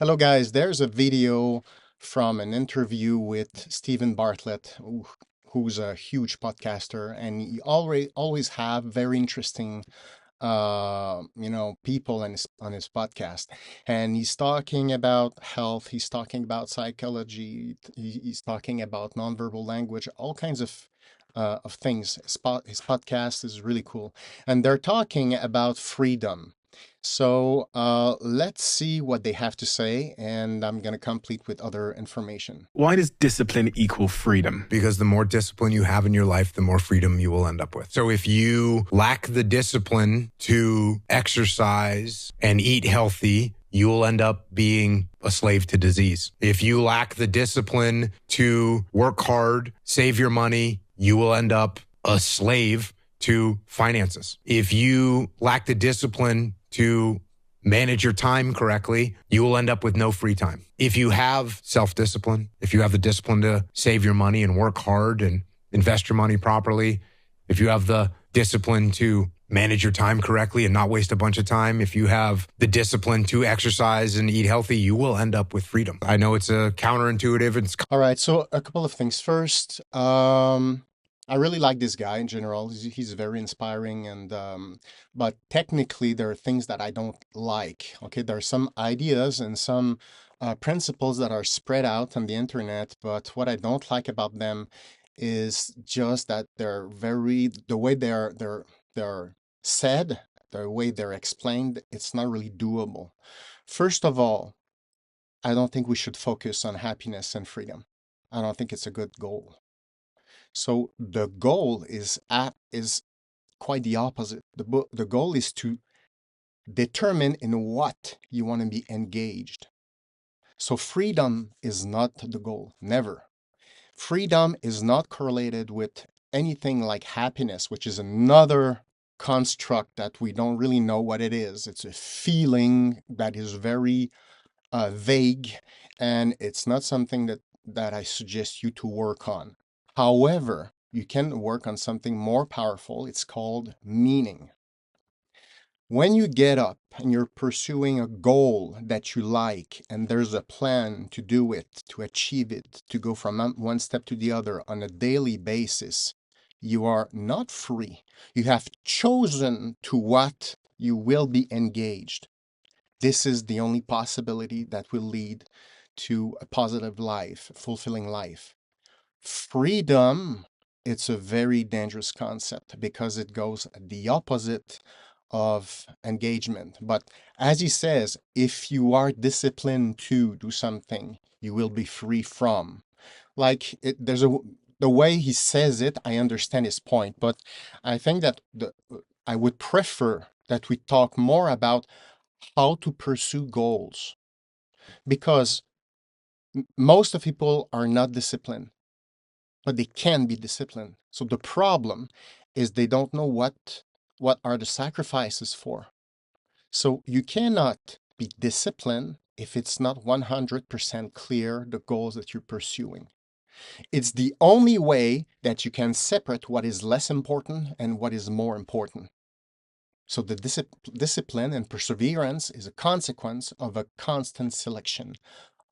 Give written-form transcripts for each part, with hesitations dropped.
Hello, guys. There's a video from an interview with Stephen Bartlett, who's a huge podcaster, and he always have very interesting, people on his podcast. And he's talking about health. He's talking about psychology. He's talking about nonverbal language, all kinds of things. His podcast is really cool, and they're talking about freedom. So let's see what they have to say, and I'm going to complete with other information. Why does discipline equal freedom? Because the more discipline you have in your life, the more freedom you will end up with. So if you lack the discipline to exercise and eat healthy, you will end up being a slave to disease. If you lack the discipline to work hard, save your money, you will end up a slave to finances. If you lack the discipline to manage your time correctly, you will end up with no free time. If you have self-discipline, if you have the discipline to save your money and work hard and invest your money properly, if you have the discipline to manage your time correctly and not waste a bunch of time, if you have the discipline to exercise and eat healthy, you will end up with freedom. I know it's a counterintuitive. All right, so a couple of things. First, I really like this guy in general. He's very inspiring, and but technically there are things that I don't like. Okay, there are some ideas and some principles that are spread out on the internet, but what I don't like about them is just that the way they're said, the way they're explained, it's not really doable. First of all, I don't think we should focus on happiness and freedom. I don't think it's a good goal. So the goal is quite the opposite. The goal is to determine in what you want to be engaged. So freedom is not the goal, never. Freedom is not correlated with anything like happiness, which is another construct that we don't really know what it is. It's a feeling that is very vague, and it's not something that I suggest you to work on. However, you can work on something more powerful. It's called meaning. When you get up and you're pursuing a goal that you like, and there's a plan to do it, to achieve it, to go from one step to the other on a daily basis, you are not free. You have chosen to what you will be engaged. This is the only possibility that will lead to a positive life, fulfilling life. Freedom, it's a very dangerous concept because it goes the opposite of engagement. But as he says, if you are disciplined to do something, you will be free from. Like the way he says it, I understand his point, but I think that I would prefer that we talk more about how to pursue goals, because most of people are not disciplined, but they can be disciplined. So the problem is they don't know what are the sacrifices for. So you cannot be disciplined if it's not 100% clear the goals that you're pursuing. It's the only way that you can separate what is less important and what is more important. So the discipline and perseverance is a consequence of a constant selection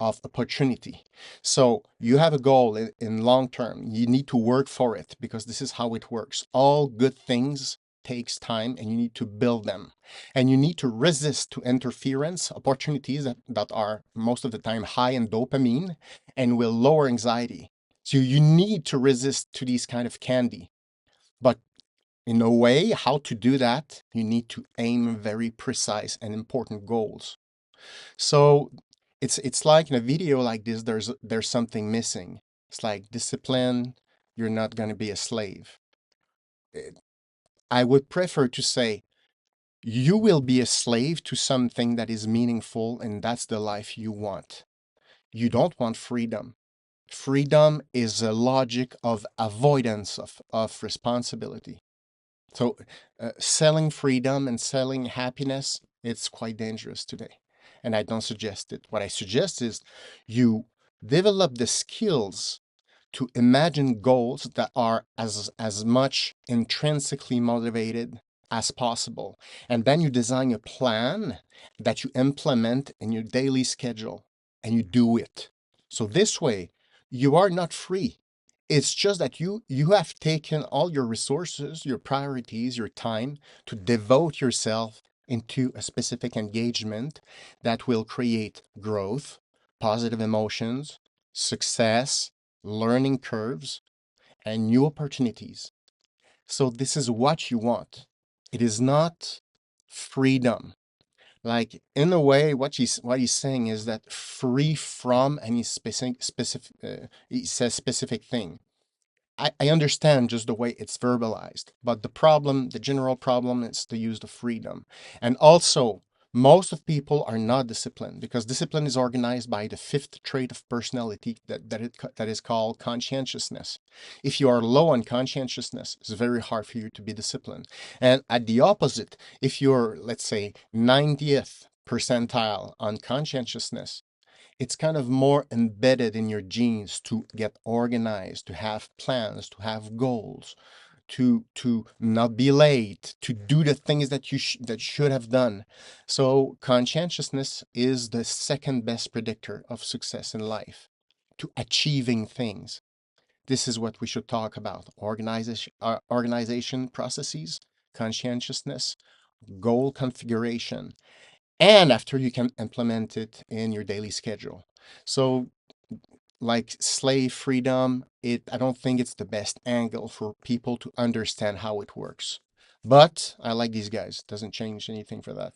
of opportunity. So you have a goal in long term. You need to work for it because this is how it works. All good things takes time, and you need to build them. And you need to resist to interference, opportunities that are most of the time high in dopamine and will lower anxiety. So you need to resist to these kind of candy. But in a way, how to do that, you need to aim very precise and important goals. So it's like in a video like this, there's something missing. It's like discipline, you're not going to be a slave. I would prefer to say you will be a slave to something that is meaningful, and that's the life you want. You don't want freedom. Freedom is a logic of avoidance of responsibility. So selling freedom and selling happiness, it's quite dangerous today. And I don't suggest it. What I suggest is you develop the skills to imagine goals that are as much intrinsically motivated as possible. And then you design a plan that you implement in your daily schedule and you do it. So this way, you are not free. It's just that you have taken all your resources, your priorities, your time to devote yourself into a specific engagement that will create growth, positive emotions, success, learning curves, and new opportunities. So this is what you want. It is not freedom. Like in a way, what he's saying is that free from any specific he says specific thing. I understand just the way it's verbalized, but the general problem is the use of freedom. And also, most of people are not disciplined because discipline is organized by the fifth trait of personality that is called conscientiousness. If you are low on conscientiousness, it's very hard for you to be disciplined. And at the opposite, if you're, let's say, 90th percentile on conscientiousness, it's kind of more embedded in your genes to get organized, to have plans, to have goals, to not be late, to do the things that that should have done. So conscientiousness is the second best predictor of success in life, to achieving things. This is what we should talk about: organization processes, conscientiousness, goal configuration, and after you can implement it in your daily schedule. So like slave freedom, I don't think it's the best angle for people to understand how it works. But I like these guys. Doesn't change anything for that.